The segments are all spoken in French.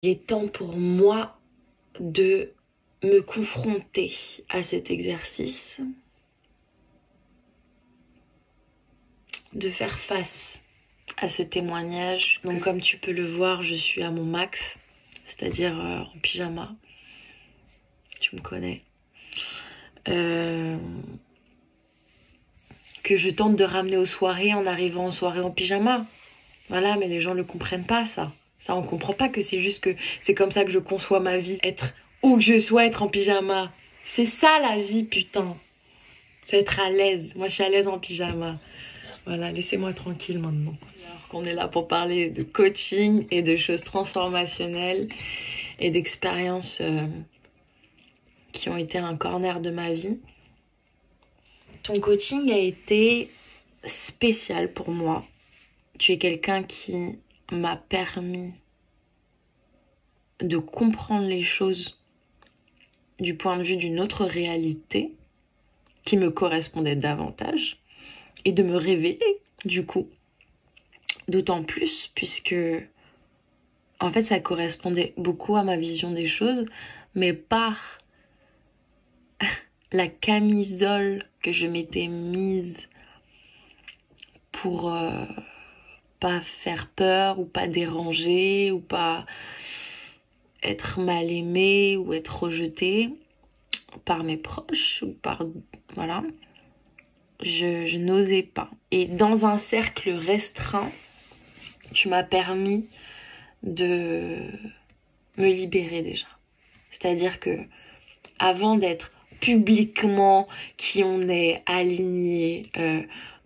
Il est temps pour moi de me confronter à cet exercice, de faire face à ce témoignage. Donc comme tu peux le voir, je suis à mon max, c'est-à-dire en pyjama. Tu me connais. Que je tente de ramener aux soirées en arrivant en soirée en pyjama. Voilà, mais les gens ne comprennent pas ça. Ça, on comprend pas que c'est juste que c'est comme ça que je conçois ma vie. Être où que je sois, être en pyjama. C'est ça la vie, putain. C'est être à l'aise. Moi, je suis à l'aise en pyjama. Voilà, laissez-moi tranquille maintenant. Alors qu'on est là pour parler de coaching et de choses transformationnelles et d'expériences qui ont été un corner de ma vie. Ton coaching a été spécial pour moi. Tu es quelqu'un qui m'a permis de comprendre les choses du point de vue d'une autre réalité qui me correspondait davantage et de me révéler du coup. D'autant plus puisque en fait ça correspondait beaucoup à ma vision des choses, mais par la camisole que je m'étais mise pour pas faire peur ou pas déranger ou pas être mal aimée ou être rejetée par mes proches ou par... Voilà. Je n'osais pas. Et dans un cercle restreint, tu m'as permis de me libérer déjà. C'est-à-dire que avant d'être publiquement qui on est aligné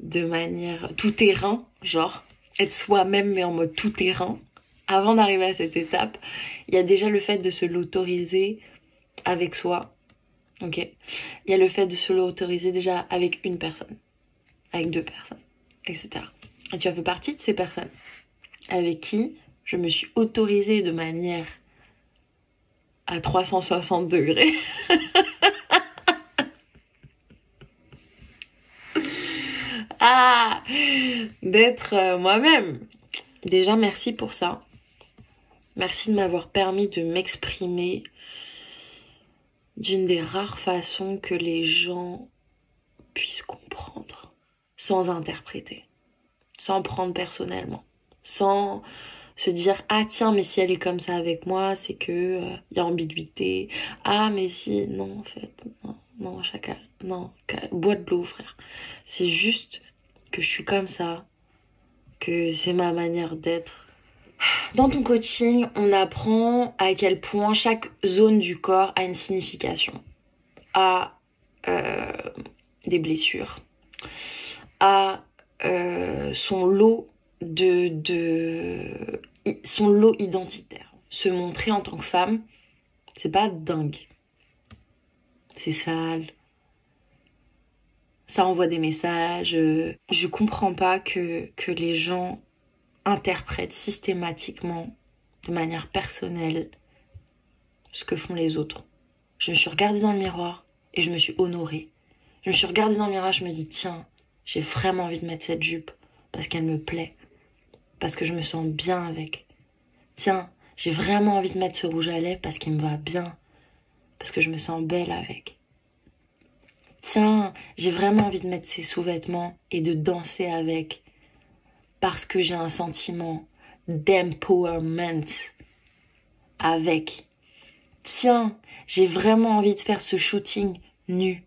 de manière tout terrain, genre être soi-même mais en mode tout terrain, avant d'arriver à cette étape, il y a déjà le fait de se l'autoriser avec soi. Ok. Il y a le fait de se l'autoriser déjà avec une personne, avec deux personnes, etc. Et tu as fait partie de ces personnes avec qui je me suis autorisée de manière à 360 degrés d'être moi-même. Déjà, merci pour ça. Merci de m'avoir permis de m'exprimer d'une des rares façons que les gens puissent comprendre, sans interpréter, sans prendre personnellement, sans se dire « Ah tiens, mais si elle est comme ça avec moi, c'est que y a ambiguïté. Ah mais si, non en fait, non, chacal, non, bois de l'eau frère. C'est juste que je suis comme ça, que c'est ma manière d'être. » Dans ton coaching, on apprend à quel point chaque zone du corps a une signification, a des blessures, a son lot son lot identitaire. Se montrer en tant que femme, c'est pas dingue. C'est sale. Ça envoie des messages. Je comprends pas que les gens interprètent systématiquement, de manière personnelle, ce que font les autres. Je me suis regardée dans le miroir et je me suis honorée. Je me suis regardée dans le miroir, je me dis tiens, j'ai vraiment envie de mettre cette jupe parce qu'elle me plaît, parce que je me sens bien avec. Tiens, j'ai vraiment envie de mettre ce rouge à lèvres parce qu'il me va bien, parce que je me sens belle avec. Tiens, j'ai vraiment envie de mettre ces sous-vêtements et de danser avec, parce que j'ai un sentiment d'empowerment avec. Tiens, j'ai vraiment envie de faire ce shooting nu,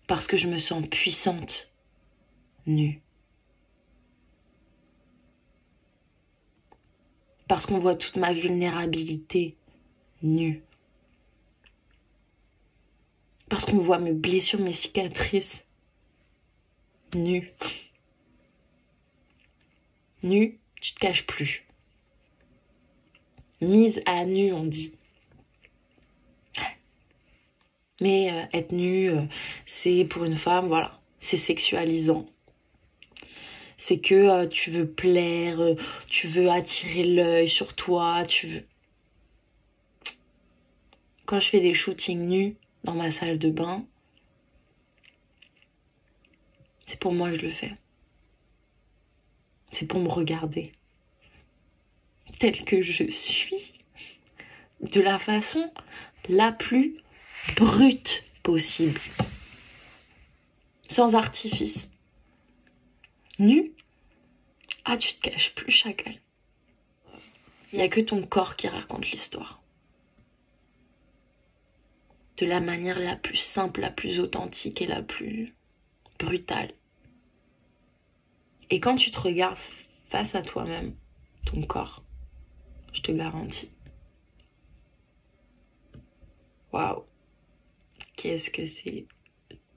parce que je me sens puissante nue. Parce qu'on voit toute ma vulnérabilité nue. Parce qu'on voit mes blessures, mes cicatrices nues. Nue, tu te caches plus. Mise à nu, on dit. Mais être nue, c'est pour une femme, voilà, c'est sexualisant. C'est que tu veux plaire, tu veux attirer l'œil sur toi, tu veux... Quand je fais des shootings nus dans ma salle de bain, c'est pour moi que je le fais. C'est pour me regarder. Telle que je suis. de la façon la plus brute possible. Sans artifice. Nu. Ah, tu te caches plus, chacal. Il n'y a que ton corps qui raconte l'histoire. De la manière la plus simple, la plus authentique et la plus brutale. Et quand tu te regardes face à toi-même, ton corps, je te garantis. Waouh, qu'est-ce que c'est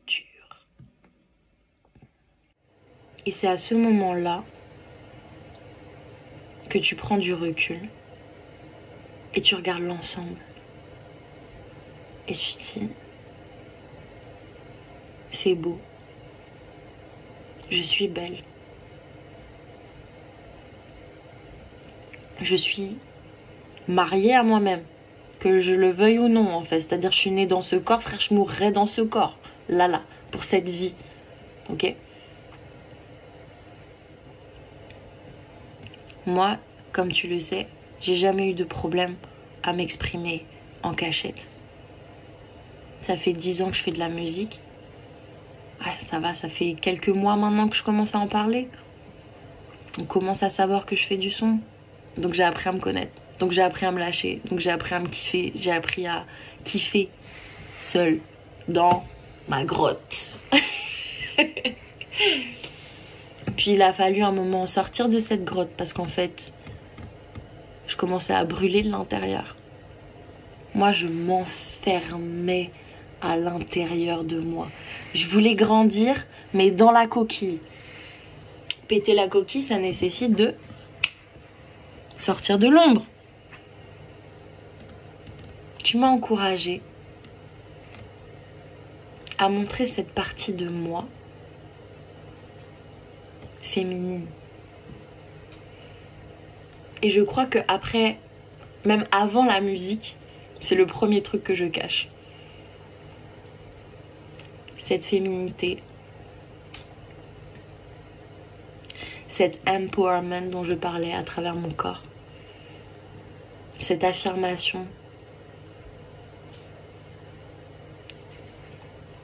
dur. Et c'est à ce moment-là que tu prends du recul et tu regardes l'ensemble. Et tu te dis, c'est beau, je suis belle. Je suis mariée à moi-même, que je le veuille ou non en fait. C'est-à-dire je suis née dans ce corps, frère, je mourrai dans ce corps. Là, pour cette vie. Ok ? Moi, comme tu le sais, j'ai jamais eu de problème à m'exprimer en cachette. Ça fait 10 ans que je fais de la musique. Ah, ça va, ça fait quelques mois maintenant que je commence à en parler. On commence à savoir que je fais du son. Donc j'ai appris à me connaître. Donc j'ai appris à me lâcher. Donc j'ai appris à me kiffer. J'ai appris à kiffer seule dans ma grotte. Puis il a fallu un moment sortir de cette grotte parce qu'en fait, je commençais à brûler de l'intérieur. Moi, je m'enfermais à l'intérieur de moi. Je voulais grandir, mais dans la coquille. Péter la coquille, ça nécessite de sortir de l'ombre. Tu m'as encouragée à montrer cette partie de moi féminine. Et je crois que après, même avant la musique, c'est le premier truc que je cache. Cette féminité, cet empowerment dont je parlais à travers mon corps, cette affirmation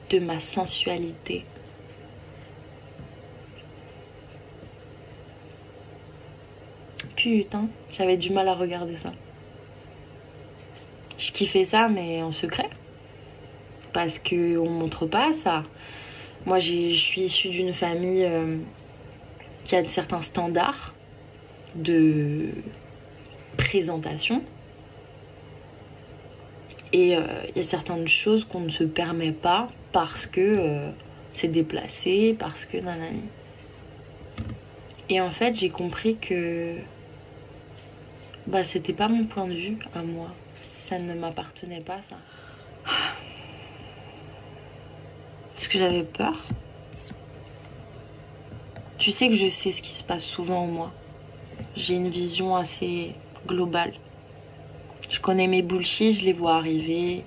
de ma sensualité. Putain, j'avais du mal à regarder ça. Je kiffais ça, mais en secret. Parce qu'on montre pas ça. Moi, je suis issue d'une famille qui a certains standards de présentation. Et il y a certaines choses qu'on ne se permet pas parce que c'est déplacé, parce que nanani. Et en fait, j'ai compris que c'était pas mon point de vue à moi. Ça ne m'appartenait pas, ça. Parce que j'avais peur. Tu sais que je sais ce qui se passe souvent en moi. J'ai une vision assez globale. Je connais mes bullshit, je les vois arriver.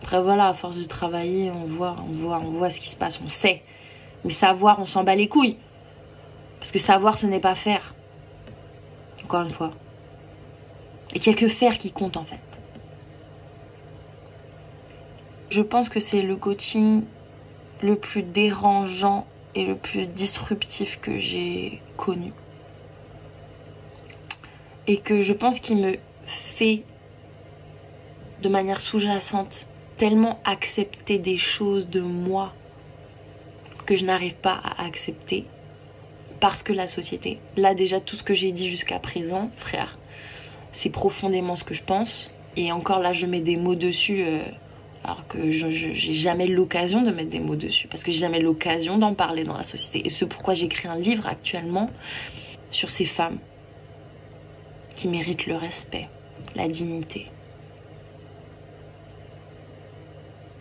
Après voilà, à force de travailler, on voit ce qui se passe, on sait. Mais savoir, on s'en bat les couilles. Parce que savoir, ce n'est pas faire. Encore une fois. Et qu'il n'y a que faire qui compte en fait. Je pense que c'est le coaching le plus dérangeant et le plus disruptif que j'ai connu. Et que je pense qu'il me fait, de manière sous-jacente, tellement accepter des choses de moi que je n'arrive pas à accepter. Parce que la société, là déjà tout ce que j'ai dit jusqu'à présent, frère, c'est profondément ce que je pense. Et encore là, je mets des mots dessus, alors que j'ai jamais l'occasion de mettre des mots dessus. Parce que j'ai jamais l'occasion d'en parler dans la société. Et c'est pourquoi j'écris un livre actuellement sur ces femmes qui méritent le respect, la dignité.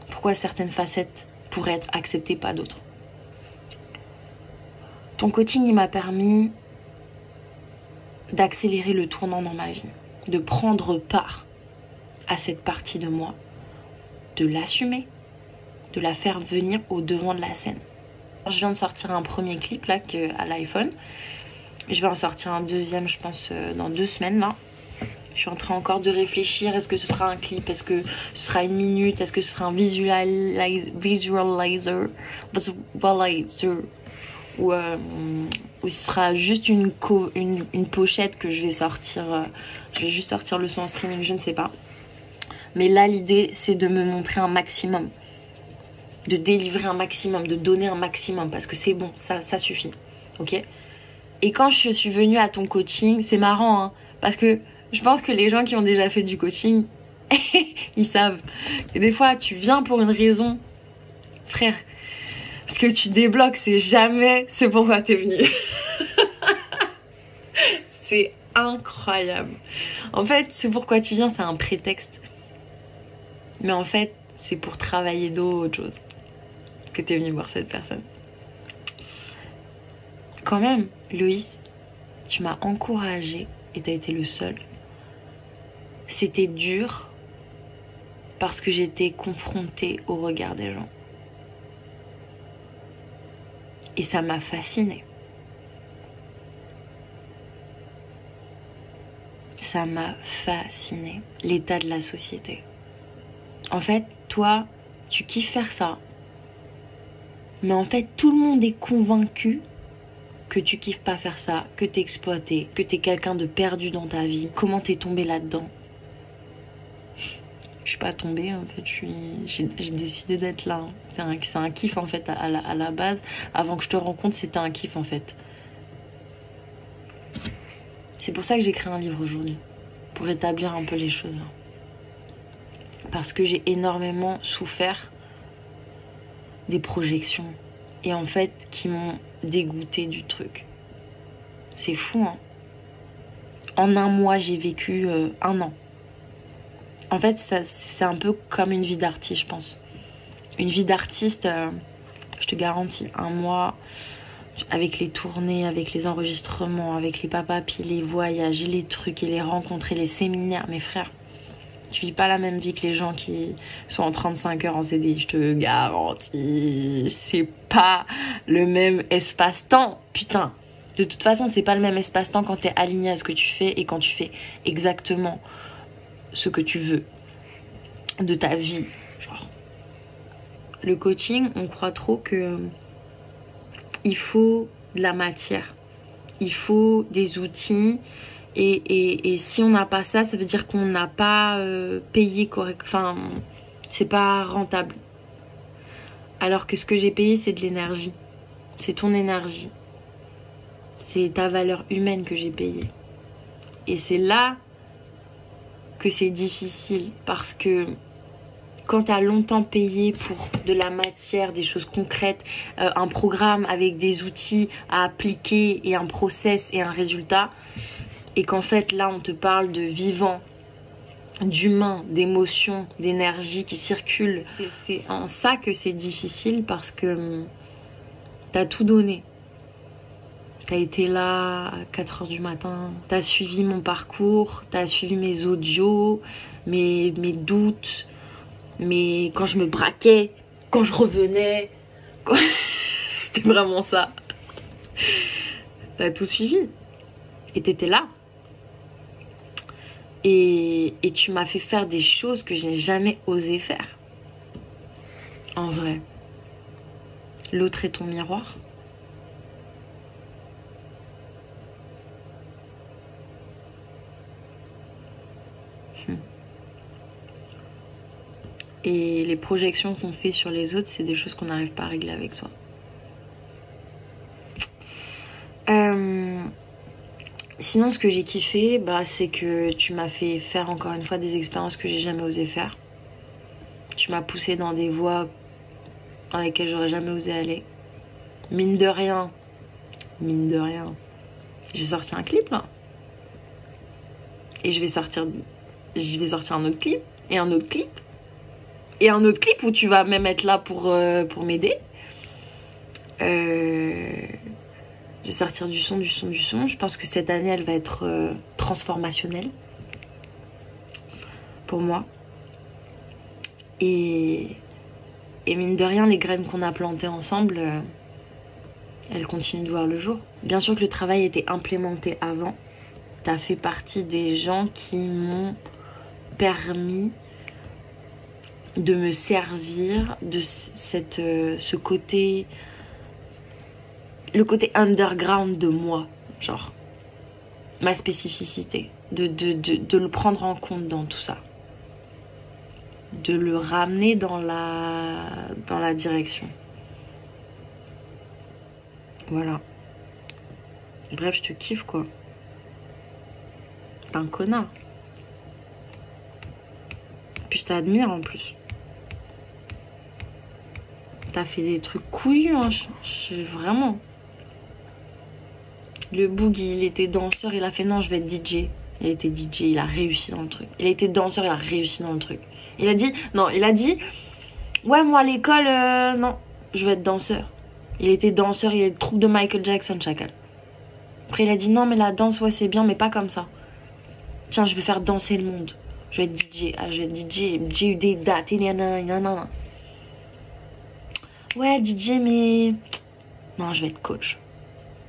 Pourquoi certaines facettes pourraient être acceptées, pas d'autres. Ton coaching, il m'a permis d'accélérer le tournant dans ma vie, de prendre part à cette partie de moi, de l'assumer, de la faire venir au devant de la scène. Je viens de sortir un premier clip là à l'iPhone. Je vais en sortir un deuxième, je pense, dans 2 semaines là. Je suis en train encore de réfléchir. Est-ce que ce sera un clip? Est-ce que ce sera 1 minute? Est-ce que ce sera un visualizer? Ou ce sera juste une pochette que je vais sortir. Je vais juste sortir le son en streaming, je ne sais pas. Mais là, l'idée, c'est de me montrer un maximum. De délivrer un maximum, de donner un maximum. Parce que c'est bon, ça suffit. Ok? Et quand je suis venue à ton coaching, c'est marrant, hein, parce que je pense que les gens qui ont déjà fait du coaching, ils savent. Et des fois, tu viens pour une raison, frère. Ce que tu débloques, c'est jamais ce pourquoi t'es venu. C'est incroyable. En fait, ce pourquoi tu viens, c'est un prétexte. Mais en fait, c'est pour travailler d'autres choses que t'es venu voir cette personne. Quand même, Loïs, tu m'as encouragée et t'as été le seul. C'était dur parce que j'étais confrontée au regard des gens. Et ça m'a fascinée. Ça m'a fascinée. L'état de la société. En fait, toi, tu kiffes faire ça. Mais en fait, tout le monde est convaincu que tu kiffes pas faire ça, que t'es exploité, que t'es quelqu'un de perdu dans ta vie. Comment t'es tombé là-dedans? Je suis pas tombée, en fait, j'ai décidé d'être là. C'est un kiff, en fait, à la base. Avant que je te rencontre, c'était un kiff, en fait. C'est pour ça que j'ai créé un livre aujourd'hui. Pour établir un peu les choses, là. Parce que j'ai énormément souffert des projections. Et en fait, qui m'ont dégoûté du truc. C'est fou, hein. En un mois, j'ai vécu 1 an. En fait, c'est un peu comme une vie d'artiste, je pense. Une vie d'artiste, je te garantis, 1 mois, avec les tournées, avec les enregistrements, avec les papapis, les voyages, et les trucs, et les rencontres, et les séminaires. Mes frères, tu vis pas la même vie que les gens qui sont en 35 heures en CDI, je te garantis. C'est pas le même espace-temps, putain. De toute façon, c'est pas le même espace-temps quand t'es aligné à ce que tu fais et quand tu fais exactement ce que tu veux de ta vie. Genre, le coaching, on croit trop que il faut de la matière, il faut des outils, et si on n'a pas ça, ça veut dire qu'on n'a pas payé correct. Enfin, c'est pas rentable. Alors que ce que j'ai payé, c'est de l'énergie, c'est ton énergie, c'est ta valeur humaine que j'ai payée. Et c'est là que c'est difficile, parce que quand tu as longtemps payé pour de la matière, des choses concrètes, un programme avec des outils à appliquer et un process et un résultat, et qu'en fait là on te parle de vivant, d'humain, d'émotion, d'énergie qui circule, c'est en ça que c'est difficile, parce que t'as tout donné. T'as été là à 4 h du matin, t'as suivi mon parcours, t'as suivi mes audios, mes doutes, mais quand je me braquais, quand je revenais, c'était vraiment ça. T'as tout suivi. Et t'étais là. Et tu m'as fait faire des choses que je n'ai jamais osé faire. En vrai. L'autre est ton miroir. Et les projections qu'on fait sur les autres, c'est des choses qu'on n'arrive pas à régler avec soi. Sinon, ce que j'ai kiffé, c'est que tu m'as fait faire encore une fois des expériences que j'ai jamais osé faire. Tu m'as poussé dans des voies dans lesquelles j'aurais jamais osé aller. Mine de rien, j'ai sorti un clip là. Et je vais sortir un autre clip, et un autre clip. Et un autre clip où tu vas même être là pour m'aider. Je vais sortir du son. Je pense que cette année, elle va être transformationnelle pour moi. Et mine de rien, les graines qu'on a plantées ensemble, elles continuent de voir le jour. Bien sûr que le travail était implémenté avant. T'as fait partie des gens qui m'ont permis de me servir de ce côté, le côté underground de moi, genre ma spécificité, de le prendre en compte dans tout ça, de le ramener dans la direction. Voilà. Bref, je te kiffe, quoi. T'es un connard. Puis je t'admire en plus. T'as fait des trucs couillus, hein. Vraiment. Le Boogie, il était danseur, il a fait non, je vais être DJ. Il a été DJ, il a réussi dans le truc. Il a été danseur, il a réussi dans le truc. Il a dit, ouais, moi à l'école, non, je vais être danseur. Il était danseur, il a une troupe de Michael Jackson, chacal. Après, il a dit, non, mais la danse, ouais, c'est bien, mais pas comme ça. Tiens, je vais faire danser le monde. Je vais être DJ. Ah, je vais être DJ. J'ai eu des dates. Et nanana. Ouais, DJ, mais... Non, je vais être coach.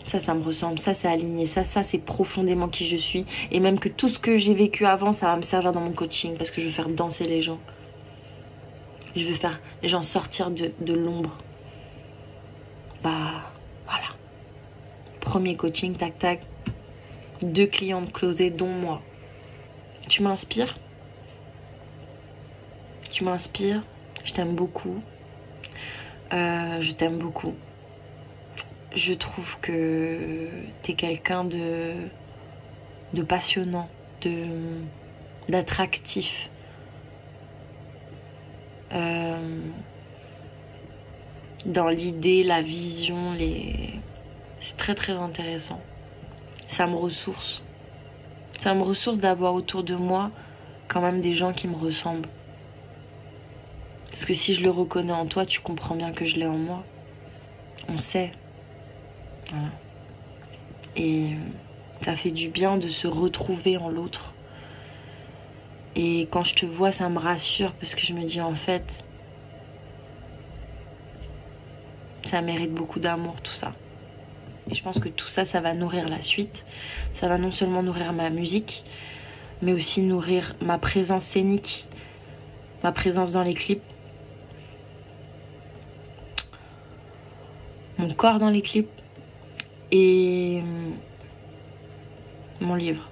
Ça me ressemble. Ça, c'est aligné. Ça, c'est profondément qui je suis. Et même que tout ce que j'ai vécu avant, ça va me servir dans mon coaching. Parce que je veux faire danser les gens. Je veux faire les gens sortir de l'ombre. Bah, voilà. Premier coaching, tac, tac. 2 clientes closées, dont moi. Tu m'inspires. Tu m'inspires. Je t'aime beaucoup. Je t'aime beaucoup. Je trouve que t'es quelqu'un de passionnant, d'attractif. Dans l'idée, la vision, c'est très très intéressant. Ça me ressource. Ça me ressource d'avoir autour de moi quand même des gens qui me ressemblent. Parce que si je le reconnais en toi, tu comprends bien que je l'ai en moi. On sait. Voilà. Et ça fait du bien de se retrouver en l'autre. Et quand je te vois, ça me rassure parce que je me dis en fait, ça mérite beaucoup d'amour tout ça. Et je pense que tout ça, ça va nourrir la suite. Ça va non seulement nourrir ma musique, mais aussi nourrir ma présence scénique, ma présence dans les clips, mon corps dans les clips et mon livre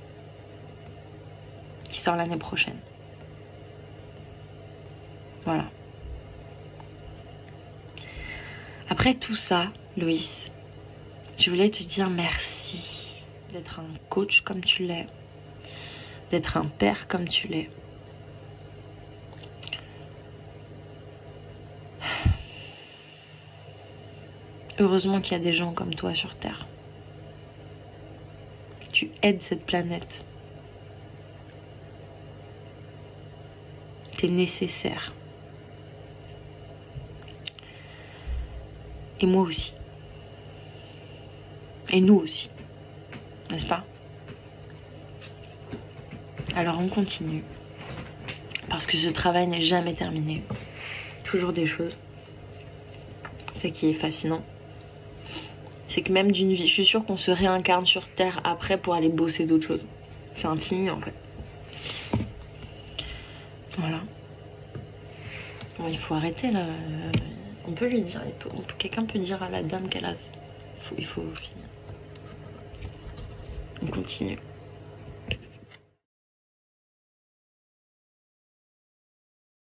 qui sort l'année prochaine. Voilà. Après tout ça, Loïs, je voulais te dire merci d'être un coach comme tu l'es, d'être un père comme tu l'es. Heureusement qu'il y a des gens comme toi sur Terre. Tu aides cette planète. T'es nécessaire. Et moi aussi. Et nous aussi. N'est-ce pas? Alors on continue. Parce que ce travail n'est jamais terminé. Toujours des choses. C'est qui est fascinant. C'est que même d'une vie, je suis sûre qu'on se réincarne sur Terre après pour aller bosser d'autres choses. C'est infini en fait. Voilà. Bon, il faut arrêter là. On peut lui dire, quelqu'un peut dire à la dame qu'elle a... Il faut finir. On continue.